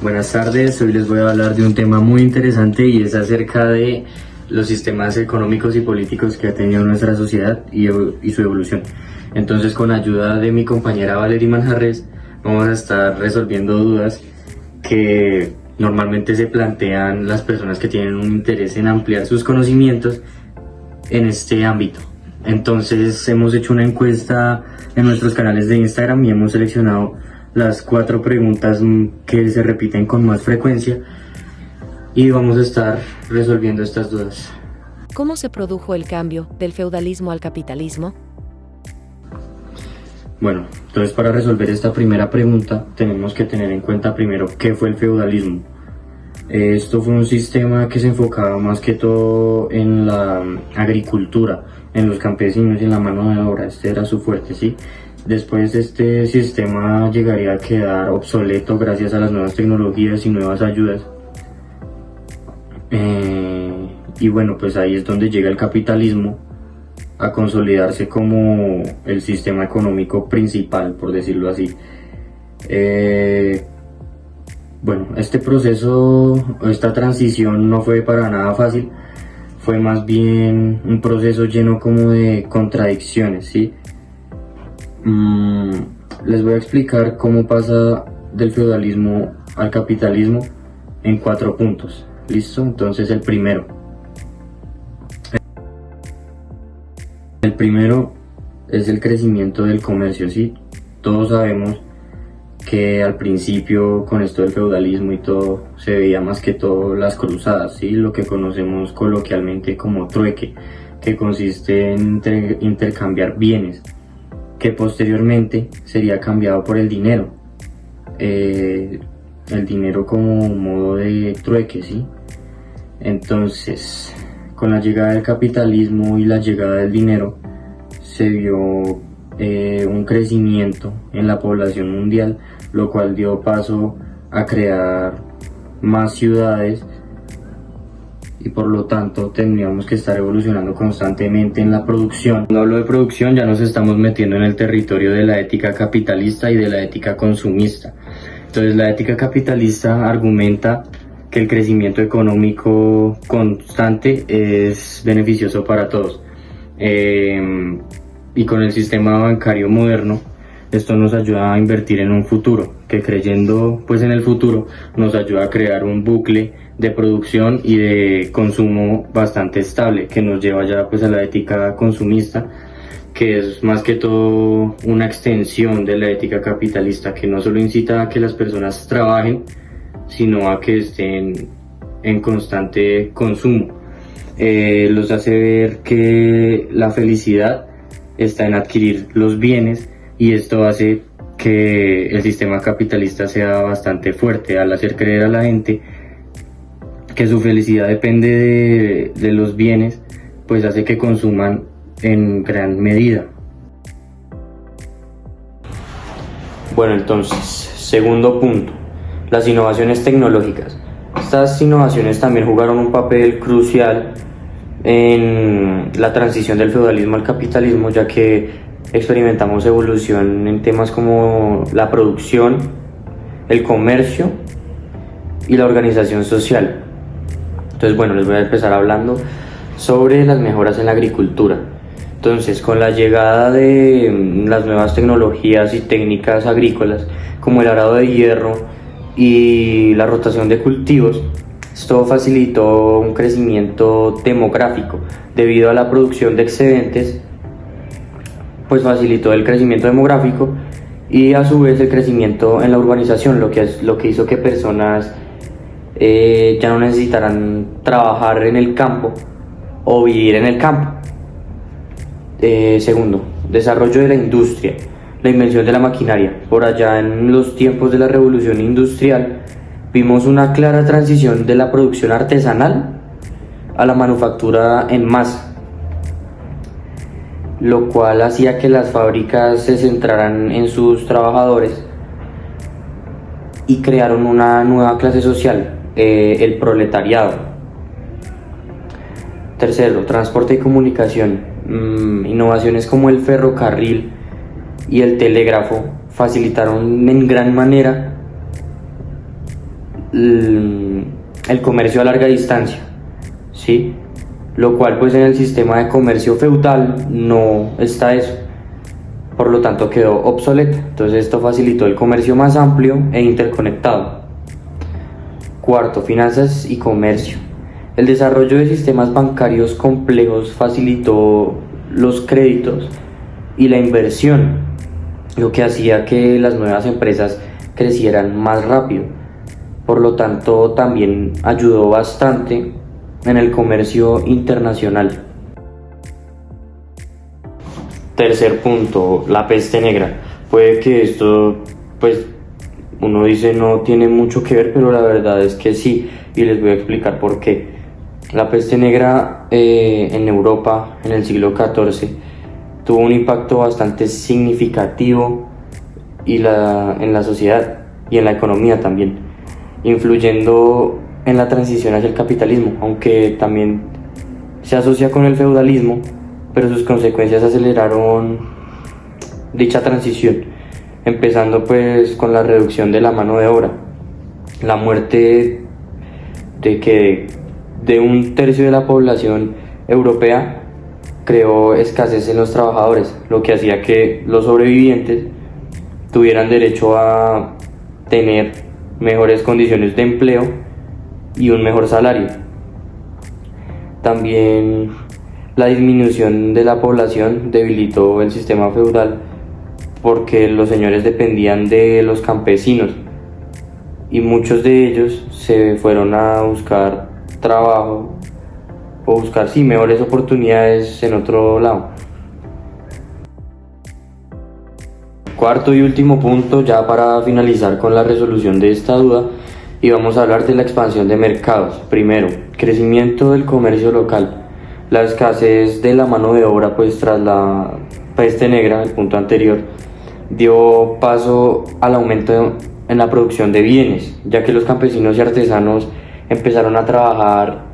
Buenas tardes, hoy les voy a hablar de un tema muy interesante y es acerca de los sistemas económicos y políticos que ha tenido nuestra sociedad y su evolución. Entonces, con ayuda de mi compañera Valerie Manjarres, vamos a estar resolviendo dudas que normalmente se plantean las personas que tienen un interés en ampliar sus conocimientos en este ámbito. Entonces, hemos hecho una encuesta en nuestros canales de Instagram y hemos seleccionado las 4 preguntas que se repiten con más frecuencia y vamos a estar resolviendo estas dudas. ¿Cómo se produjo el cambio del feudalismo al capitalismo? Bueno, entonces para resolver esta primera pregunta tenemos que tener en cuenta primero qué fue el feudalismo. Esto fue un sistema que se enfocaba más que todo en la agricultura, en los campesinos y en la mano de obra. Este era su fuerte, ¿sí? Después este sistema llegaría a quedar obsoleto gracias a las nuevas tecnologías y nuevas ayudas. Y bueno, pues ahí es donde llega el capitalismo a consolidarse como el sistema económico principal, por decirlo así. Bueno, este proceso, esta transición no fue para nada fácil, fue más bien un proceso lleno como de contradicciones, ¿sí? Les voy a explicar cómo pasa del feudalismo al capitalismo en 4 puntos. ¿Listo? Entonces el primero es el crecimiento del comercio, ¿sí? Todos sabemos que al principio con esto del feudalismo y todo se veía más que todo las cruzadas, ¿sí? Lo que conocemos coloquialmente como trueque, que consiste en intercambiar bienes, que posteriormente sería cambiado por el dinero. El dinero como modo de trueque, ¿sí? Entonces, con la llegada del capitalismo y la llegada del dinero, se vio un crecimiento en la población mundial, lo cual dio paso a crear más ciudades y por lo tanto tendríamos que estar evolucionando constantemente en la producción. Cuando hablo de producción ya nos estamos metiendo en el territorio de la ética capitalista y de la ética consumista. Entonces la ética capitalista argumenta que el crecimiento económico constante es beneficioso para todos. Y con el sistema bancario moderno, esto nos ayuda a invertir en un futuro, que creyendo pues en el futuro nos ayuda a crear un bucle de producción y de consumo bastante estable, que nos lleva ya pues a la ética consumista, que es más que todo una extensión de la ética capitalista, que no solo incita a que las personas trabajen, sino a que estén en constante consumo. Los hace ver que la felicidad está en adquirir los bienes y esto hace que el sistema capitalista sea bastante fuerte al hacer creer a la gente que su felicidad depende de los bienes, pues hace que consuman en gran medida. Bueno, entonces, segundo punto, las innovaciones tecnológicas. Estas innovaciones también jugaron un papel crucial en la transición del feudalismo al capitalismo, ya que experimentamos evolución en temas como la producción, el comercio y la organización social. Entonces, bueno, les voy a empezar hablando sobre las mejoras en la agricultura. Entonces, con la llegada de las nuevas tecnologías y técnicas agrícolas, como el arado de hierro y la rotación de cultivos, esto facilitó un crecimiento demográfico. Debido a la producción de excedentes, pues facilitó el crecimiento demográfico y a su vez el crecimiento en la urbanización, lo que hizo que personas ya no necesitaran trabajar en el campo o vivir en el campo. Segundo, desarrollo de la industria, la invención de la maquinaria. Por allá en los tiempos de la revolución industrial vimos una clara transición de la producción artesanal a la manufactura en masa, lo cual hacía que las fábricas se centraran en sus trabajadores y crearon una nueva clase social, el proletariado. Tercero, transporte y comunicación. Innovaciones como el ferrocarril y el telégrafo facilitaron en gran manera el comercio a larga distancia, ¿sí? Lo cual pues en el sistema de comercio feudal no está eso, por lo tanto quedó obsoleta. Entonces esto facilitó el comercio más amplio e interconectado. Cuarto, finanzas y comercio. El desarrollo de sistemas bancarios complejos facilitó los créditos y la inversión, lo que hacía que las nuevas empresas crecieran más rápido. Por lo tanto, también ayudó bastante en el comercio internacional. Tercer punto, la peste negra. Puede que esto, pues, uno dice no tiene mucho que ver, pero la verdad es que sí, y les voy a explicar por qué. La peste negra en Europa en el siglo XIV tuvo un impacto bastante significativo en la sociedad y en la economía también, influyendo en la transición hacia el capitalismo, aunque también se asocia con el feudalismo, pero sus consecuencias aceleraron dicha transición, empezando pues con la reducción de la mano de obra, la muerte de un tercio de la población europea creó escasez en los trabajadores, lo que hacía que los sobrevivientes tuvieran derecho a tener mejores condiciones de empleo y un mejor salario. También la disminución de la población debilitó el sistema feudal porque los señores dependían de los campesinos y muchos de ellos se fueron a buscar trabajo o buscar mejores oportunidades en otro lado. Cuarto y último punto, ya para finalizar con la resolución de esta duda, y vamos a hablar de la expansión de mercados. Primero, crecimiento del comercio local. La escasez de la mano de obra, pues tras la peste negra, el punto anterior, dio paso al aumento en la producción de bienes, ya que los campesinos y artesanos empezaron a trabajar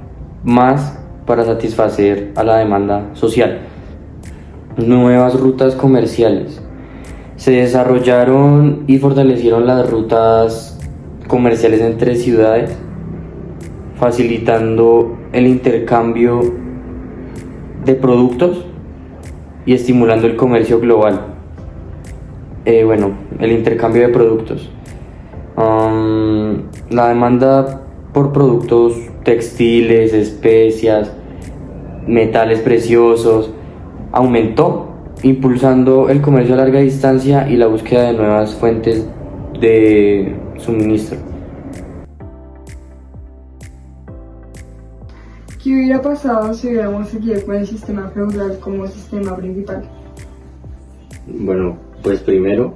más para satisfacer a la demanda social. Nuevas rutas comerciales. Se desarrollaron y fortalecieron las rutas comerciales entre ciudades, facilitando el intercambio de productos y estimulando el comercio global. El intercambio de productos. La demanda por productos textiles, especias, metales preciosos aumentó, impulsando el comercio a larga distancia y la búsqueda de nuevas fuentes de suministro. ¿Qué hubiera pasado si hubiéramos seguido con el sistema feudal como sistema principal? Bueno, pues primero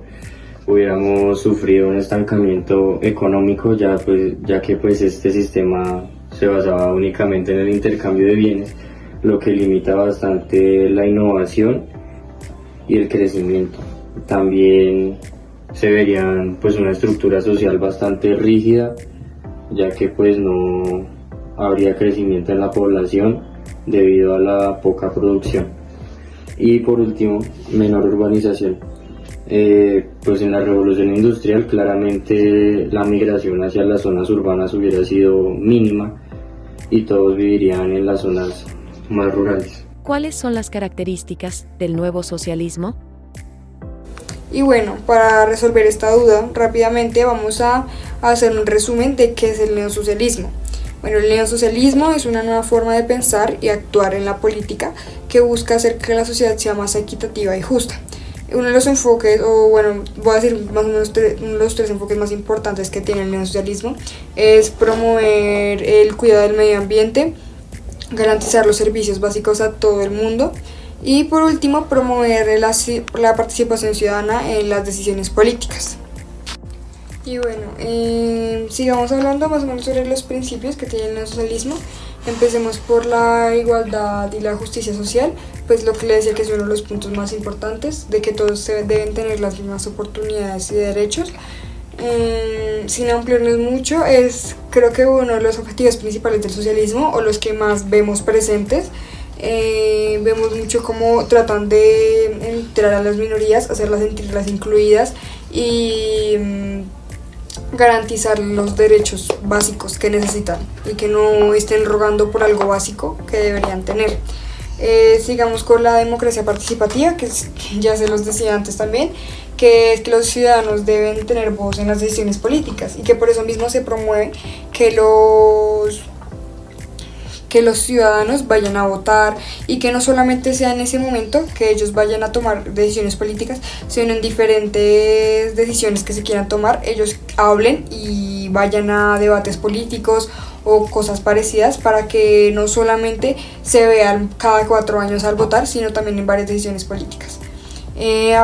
hubiéramos sufrido un estancamiento económico, ya que este sistema se basaba únicamente en el intercambio de bienes, lo que limita bastante la innovación y el crecimiento. También se verían pues una estructura social bastante rígida, ya que pues no habría crecimiento en la población debido a la poca producción. Y por último, menor urbanización. Pues en la revolución industrial claramente la migración hacia las zonas urbanas hubiera sido mínima y todos vivirían en las zonas más rurales. ¿Cuáles son las características del nuevo socialismo? Y bueno, para resolver esta duda, rápidamente vamos a hacer un resumen de qué es el neosocialismo. Bueno, el neosocialismo es una nueva forma de pensar y actuar en la política que busca hacer que la sociedad sea más equitativa y justa. Uno de los enfoques, voy a decir más o menos uno de los tres enfoques más importantes que tiene el neosocialismo es promover el cuidado del medio ambiente, garantizar los servicios básicos a todo el mundo y por último promover la participación ciudadana en las decisiones políticas. Y bueno, sigamos hablando más o menos sobre los principios que tiene el neosocialismo. Empecemos por la igualdad y la justicia social, pues lo que le decía que es uno de los puntos más importantes, de que todos deben tener las mismas oportunidades y derechos. Sin ampliarnos mucho, creo que uno de los objetivos principales del socialismo, o los que más vemos presentes, vemos mucho cómo tratan de entrar a las minorías, hacerlas sentirlas incluidas y garantizar los derechos básicos que necesitan y que no estén rogando por algo básico que deberían tener. Sigamos con la democracia participativa, que ya se los decía antes también, que es que los ciudadanos deben tener voz en las decisiones políticas y que por eso mismo se promueve que los ciudadanos vayan a votar y que no solamente sea en ese momento que ellos vayan a tomar decisiones políticas, sino en diferentes decisiones que se quieran tomar, ellos hablen y vayan a debates políticos o cosas parecidas para que no solamente se vean cada 4 años al votar, sino también en varias decisiones políticas.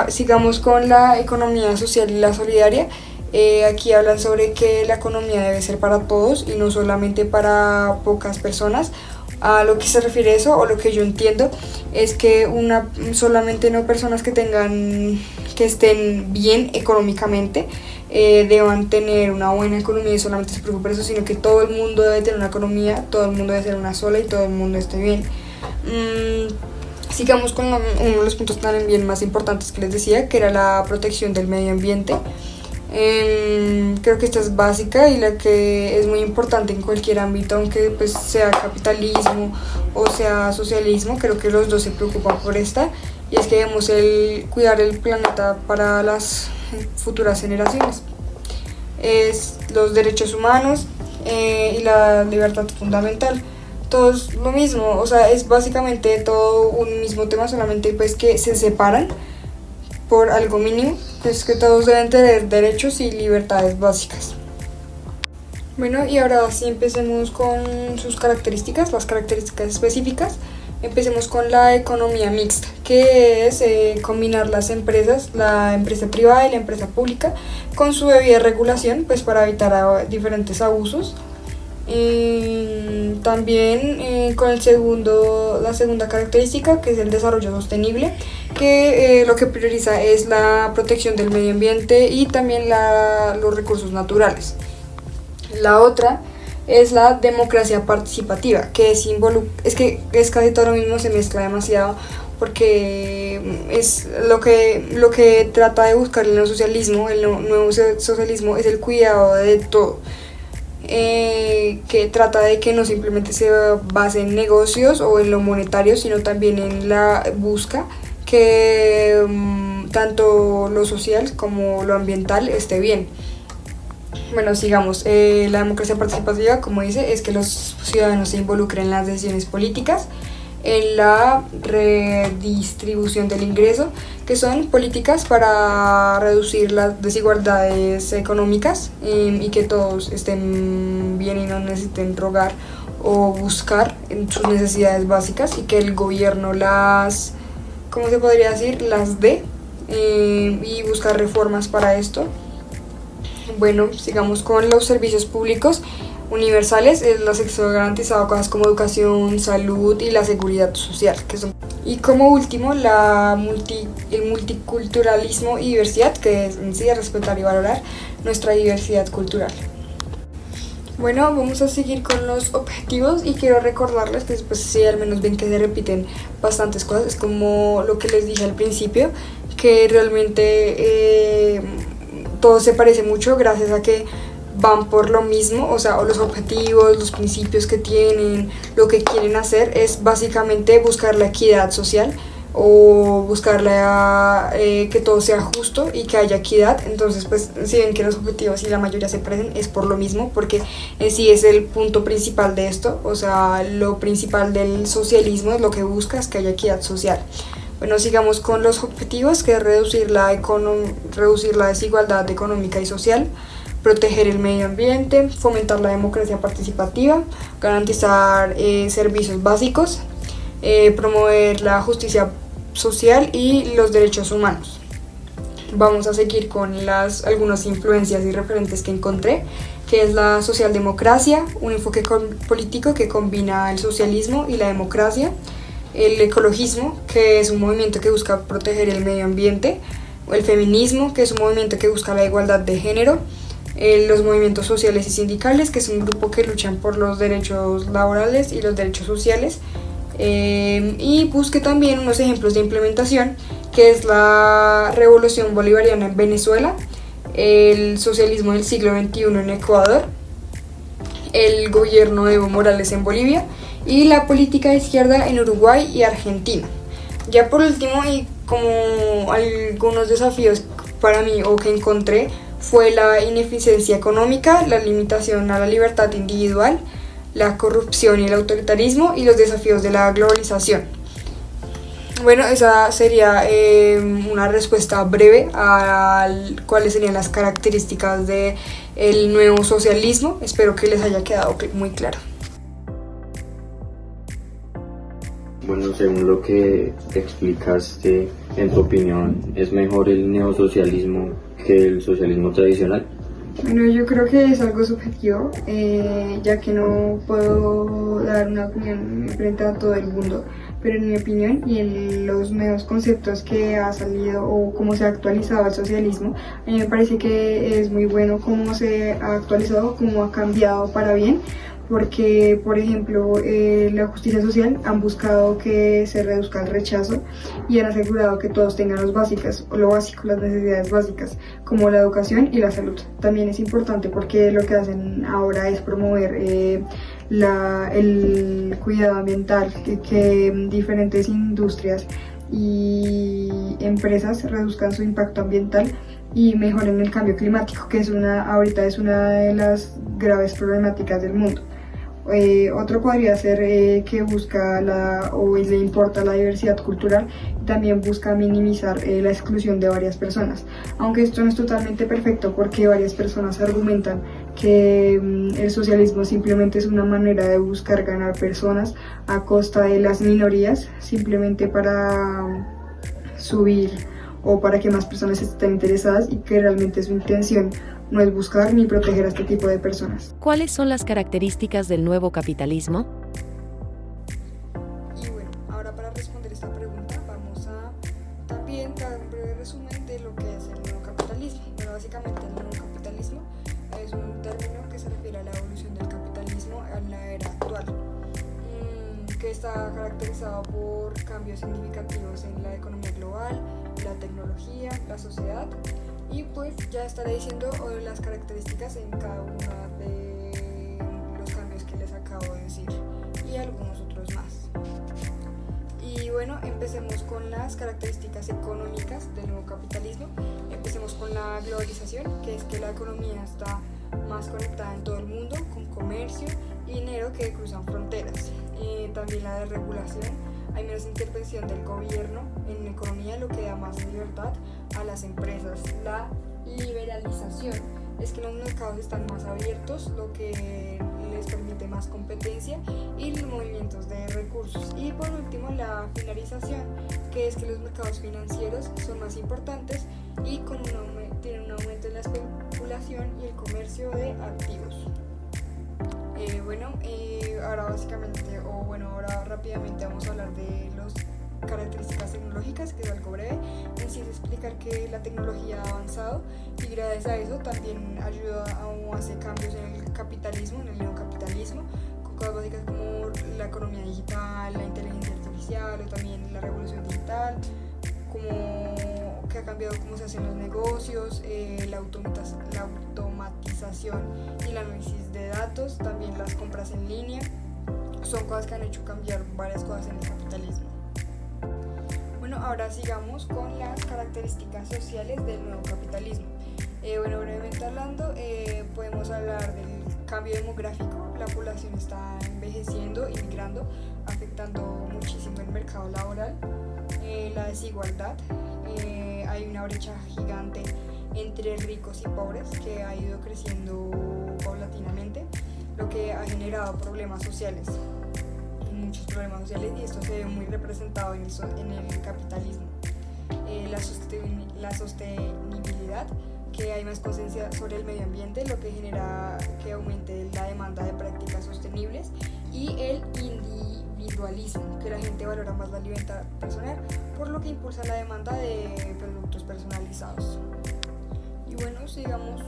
Sigamos con la economía social y la solidaria. Aquí hablan sobre que la economía debe ser para todos y no solamente para pocas personas. A lo que se refiere eso, o lo que yo entiendo, es que solamente no personas que estén bien económicamente deban tener una buena economía y solamente se preocupe por eso, sino que todo el mundo debe tener una economía, todo el mundo debe ser una sola y todo el mundo esté bien. Sigamos con uno de los puntos también más importantes que les decía, que era la protección del medio ambiente. Creo que esta es básica y la que es muy importante en cualquier ámbito, aunque pues sea capitalismo o sea socialismo. Creo que los dos se preocupan por esta, y es que debemos cuidar el planeta para las futuras generaciones. Los derechos humanos y la libertad fundamental, todo es lo mismo, o sea, es básicamente todo un mismo tema, solamente pues que se separan por algo mínimo, pues que todos deben tener derechos y libertades básicas. Bueno, y ahora sí empecemos con sus características, las características específicas. Empecemos con la economía mixta, que es combinar las empresas, la empresa privada y la empresa pública, con su debida regulación, pues para evitar diferentes abusos. También con la segunda característica, que es el desarrollo sostenible, que lo que prioriza es la protección del medio ambiente y también los recursos naturales. La otra es la democracia participativa, que es casi todo lo mismo, se mezcla demasiado, porque es lo que trata de buscar el neosocialismo. El nuevo socialismo es el cuidado de todo, que trata de que no simplemente se base en negocios o en lo monetario, sino también en la busca que tanto lo social como lo ambiental esté bien. Bueno, sigamos. La democracia participativa, como dice, es que los ciudadanos se involucren en las decisiones políticas, en la redistribución del ingreso, que son políticas para reducir las desigualdades económicas y que todos estén bien y no necesiten rogar o buscar en sus necesidades básicas, y que el gobierno las dé y buscar reformas para esto. Bueno, sigamos con los servicios públicos universales, el acceso garantizado a cosas como educación, salud y la seguridad social, y como último el multiculturalismo y diversidad, que es en sí respetar y valorar nuestra diversidad cultural. Bueno, vamos a seguir con los objetivos, y quiero recordarles que después, si al menos ven que se repiten bastantes cosas, es como lo que les dije al principio, que realmente todo se parece mucho gracias a que van por lo mismo, o sea, los objetivos, los principios que tienen, lo que quieren hacer es básicamente buscar la equidad social, o buscar que todo sea justo y que haya equidad. Entonces, pues, si ven que los objetivos y la mayoría se parecen, es por lo mismo, porque en sí es el punto principal de esto, o sea, lo principal del socialismo es lo que busca, es que haya equidad social. Bueno, sigamos con los objetivos, que es reducir la desigualdad económica y social, proteger el medio ambiente, fomentar la democracia participativa, garantizar servicios básicos, promover la justicia social y los derechos humanos. Vamos a seguir con algunas influencias y referentes que encontré, que es la socialdemocracia, un enfoque político que combina el socialismo y la democracia; el ecologismo, que es un movimiento que busca proteger el medio ambiente; el feminismo, que es un movimiento que busca la igualdad de género; los movimientos sociales y sindicales, que es un grupo que luchan por los derechos laborales y los derechos sociales; y busque también unos ejemplos de implementación, que es la revolución bolivariana en Venezuela, el socialismo del siglo XXI en Ecuador, el gobierno de Evo Morales en Bolivia y la política de izquierda en Uruguay y Argentina. Ya por último, y como algunos desafíos para mí o que encontré, fue la ineficiencia económica, la limitación a la libertad individual, la corrupción y el autoritarismo y los desafíos de la globalización. Bueno, esa sería una respuesta breve a cuáles serían las características del nuevo socialismo. Espero que les haya quedado muy claro. Bueno, según lo que explicaste, en tu opinión, ¿es mejor el neosocialismo que el socialismo tradicional? Bueno, yo creo que es algo subjetivo, ya que no puedo dar una opinión frente a todo el mundo, pero en mi opinión y en los nuevos conceptos que ha salido o cómo se ha actualizado el socialismo, a mí me parece que es muy bueno cómo se ha actualizado, cómo ha cambiado para bien, porque, por ejemplo, la justicia social han buscado que se reduzca el rechazo y han asegurado que todos tengan lo básico, las necesidades básicas, como la educación y la salud. También es importante porque lo que hacen ahora es promover el cuidado ambiental, que diferentes industrias y empresas reduzcan su impacto ambiental y mejoren el cambio climático, que ahorita es una de las graves problemáticas del mundo. Otro podría ser que busca o le importa la diversidad cultural y también busca minimizar la exclusión de varias personas. Aunque esto no es totalmente perfecto porque varias personas argumentan que el socialismo simplemente es una manera de buscar ganar personas a costa de las minorías, simplemente para subir o para que más personas estén interesadas, y que realmente su intención no es buscar ni proteger a este tipo de personas. ¿Cuáles son las características del nuevo capitalismo? Y bueno, ahora para responder esta pregunta vamos a también dar un breve resumen de lo que es el nuevo capitalismo. Bueno, básicamente el nuevo capitalismo es un término que se refiere a la evolución del capitalismo en la era actual, que está caracterizado por cambios significativos en la economía global, la tecnología, la sociedad, y pues ya estaré diciendo las características en cada uno de los cambios que les acabo de decir y algunos otros más. Y bueno, empecemos con las características económicas del nuevo capitalismo. Empecemos con la globalización, que es que la economía está más conectada en todo el mundo, con comercio y dinero que cruzan fronteras. También la desregulación, hay menos intervención del gobierno en la economía, lo que da más libertad a las empresas. La liberalización es que los mercados están más abiertos, lo que les permite más competencia y los movimientos de recursos. Y por último, la finalización, que es que los mercados financieros son más importantes y tienen un aumento en la especulación y el comercio de activos. Ahora rápidamente vamos a hablar de las características tecnológicas, que es algo breve. En sí es explicar que la tecnología ha avanzado y gracias a eso también ayuda o hace cambios en el capitalismo, en el neocapitalismo, con cosas básicas como la economía digital, la inteligencia artificial o también la revolución digital, como que ha cambiado cómo se hacen los negocios, la automatización y el análisis de datos, también las compras en línea. Son cosas que han hecho cambiar varias cosas en el capitalismo. Bueno, ahora sigamos con las características sociales del nuevo capitalismo. Brevemente hablando, podemos hablar del cambio demográfico. La población está envejeciendo y migrando, afectando muchísimo el mercado laboral. La desigualdad, hay una brecha gigante entre ricos y pobres que ha ido creciendo paulatinamente, lo que ha generado problemas sociales, muchos problemas sociales, y esto se ve muy representado en el capitalismo. La sostenibilidad, que hay más conciencia sobre el medio ambiente, lo que genera que aumente la demanda de prácticas sostenibles, y el individualismo, que la gente valora más la libertad personal, por lo que impulsa la demanda de productos personalizados. Y bueno, sigamos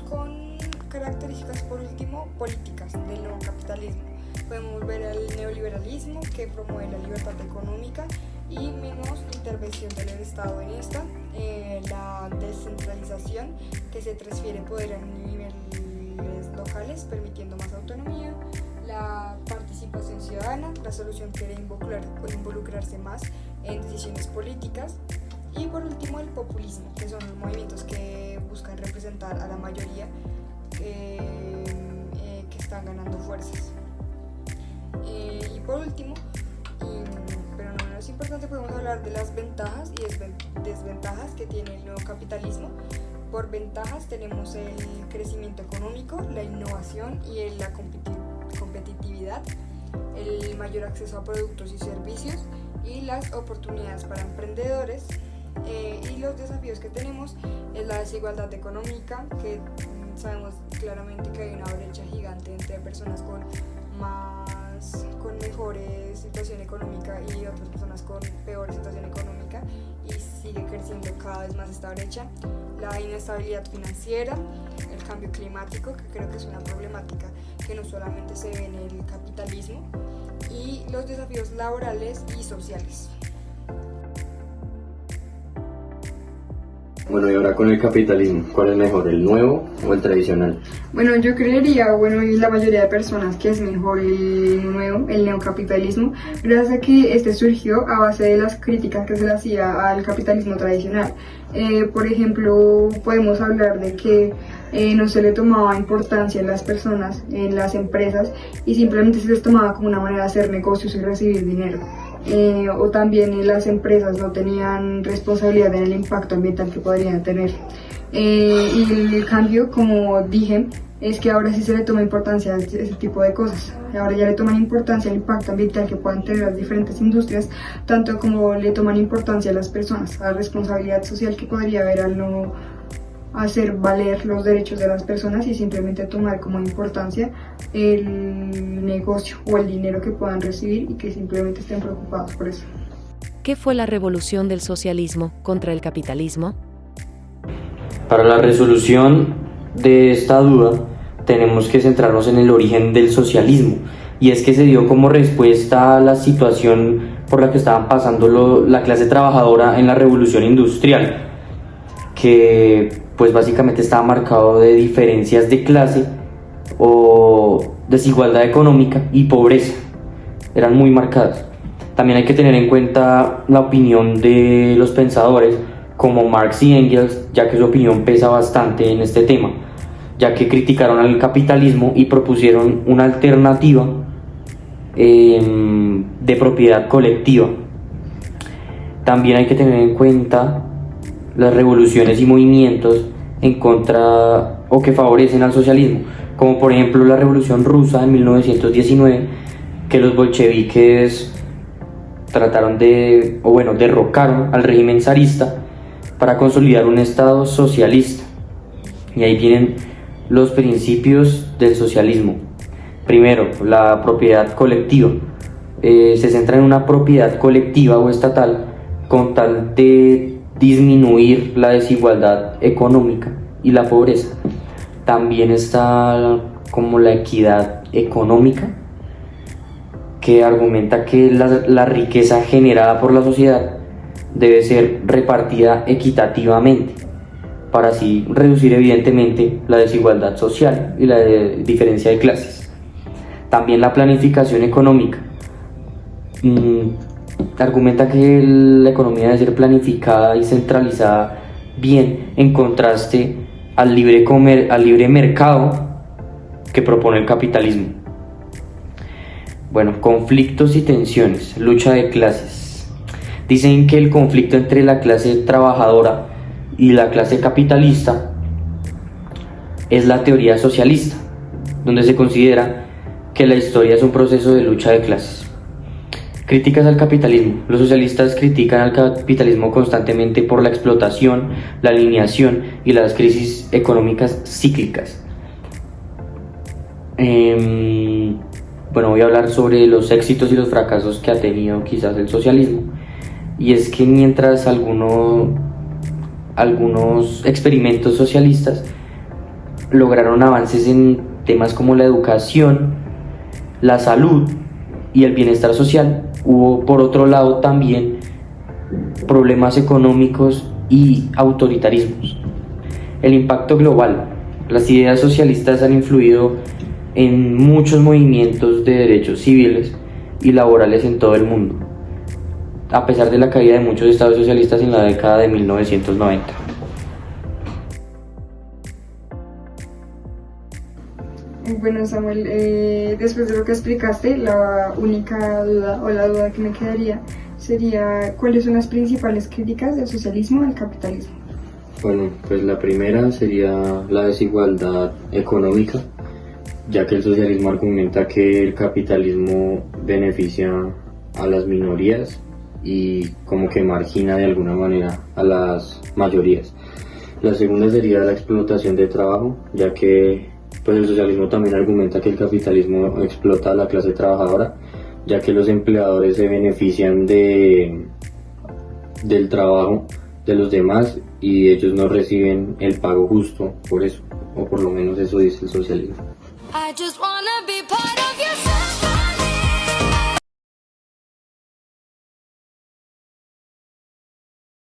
con características, por último, políticas del nuevo capitalismo. Podemos ver el neoliberalismo, que promueve la libertad económica y menos intervención del Estado en esta, la descentralización, que se transfiere poder a niveles locales permitiendo más autonomía, la participación ciudadana, la solución quiere involucrarse más en decisiones políticas, y por último el populismo, que son los movimientos que buscan representar a la mayoría que están ganando fuerzas. Y por último, pero no menos importante, podemos hablar de las ventajas y desventajas que tiene el nuevo capitalismo. Por ventajas tenemos el crecimiento económico, la innovación y la competitividad, el mayor acceso a productos y servicios y las oportunidades para emprendedores. Y los desafíos que tenemos es la desigualdad económica, que sabemos claramente que hay una brecha gigante entre personas con mejores situación económica y otras personas con peor situación económica, y sigue creciendo cada vez más esta brecha. La inestabilidad financiera, el cambio climático, que creo que es una problemática que no solamente se ve en el capitalismo, y los desafíos laborales y sociales. Bueno, y ahora con el capitalismo, ¿cuál es mejor, el nuevo o el tradicional? Bueno, yo creería, y la mayoría de personas, que es mejor el nuevo, el neocapitalismo, gracias a que este surgió a base de las críticas que se le hacía al capitalismo tradicional. Por ejemplo, podemos hablar de que no se le tomaba importancia en las personas, en las empresas, y simplemente se les tomaba como una manera de hacer negocios y recibir dinero. O también las empresas no tenían responsabilidad en el impacto ambiental que podrían tener. Y el cambio, como dije, es que ahora sí se le toma importancia a ese tipo de cosas. Ahora ya le toman importancia al impacto ambiental que puedan tener las diferentes industrias, tanto como le toman importancia a las personas, a la responsabilidad social que podría haber al no hacer valer los derechos de las personas y simplemente tomar como importancia el negocio o el dinero que puedan recibir, y que simplemente estén preocupados por eso. ¿Qué fue la revolución del socialismo contra el capitalismo? Para la resolución de esta duda tenemos que centrarnos en el origen del socialismo, y es que se dio como respuesta a la situación por la que estaban pasando la clase trabajadora en la revolución industrial, que pues básicamente estaba marcado de diferencias de clase o desigualdad económica y pobreza, eran muy marcadas. También hay que tener en cuenta la opinión de los pensadores como Marx y Engels, ya que su opinión pesa bastante en este tema, ya que criticaron al capitalismo y propusieron una alternativa de propiedad colectiva. También hay que tener en cuenta las revoluciones y movimientos en contra o que favorecen al socialismo, como por ejemplo la Revolución Rusa en 1919, que los bolcheviques derrocaron al régimen zarista para consolidar un estado socialista. Y ahí vienen los principios del socialismo. Primero, la propiedad colectiva. Se centra en una propiedad colectiva o estatal con tal de disminuir la desigualdad económica y la pobreza. También está como la equidad económica, que argumenta que la riqueza generada por la sociedad debe ser repartida equitativamente para así reducir evidentemente la desigualdad social y la diferencia de clases. También la planificación económica. Argumenta que la economía debe ser planificada y centralizada bien, en contraste al libre mercado que propone el capitalismo. Bueno, conflictos y tensiones, lucha de clases. Dicen que el conflicto entre la clase trabajadora y la clase capitalista es la teoría socialista, donde se considera que la historia es un proceso de lucha de clases. Críticas al capitalismo. Los socialistas critican al capitalismo constantemente por la explotación, la alineación y las crisis económicas cíclicas. Voy a hablar sobre los éxitos y los fracasos que ha tenido quizás el socialismo. Y es que mientras algunos experimentos socialistas lograron avances en temas como la educación, la salud y el bienestar social, hubo por otro lado también problemas económicos y autoritarismos. El impacto global. Las ideas socialistas han influido en muchos movimientos de derechos civiles y laborales en todo el mundo, a pesar de la caída de muchos estados socialistas en la década de 1990. Bueno, Samuel, después de lo que explicaste, la única duda o la duda que me quedaría sería ¿cuáles son las principales críticas del socialismo al capitalismo? Bueno, pues la primera sería la desigualdad económica, ya que el socialismo argumenta que el capitalismo beneficia a las minorías y como que margina de alguna manera a las mayorías. La segunda sería la explotación de trabajo, ya que pues el socialismo también argumenta que el capitalismo explota a la clase trabajadora, ya que los empleadores se benefician del trabajo de los demás y ellos no reciben el pago justo por eso, o por lo menos eso dice el socialismo. I just wanna be part of your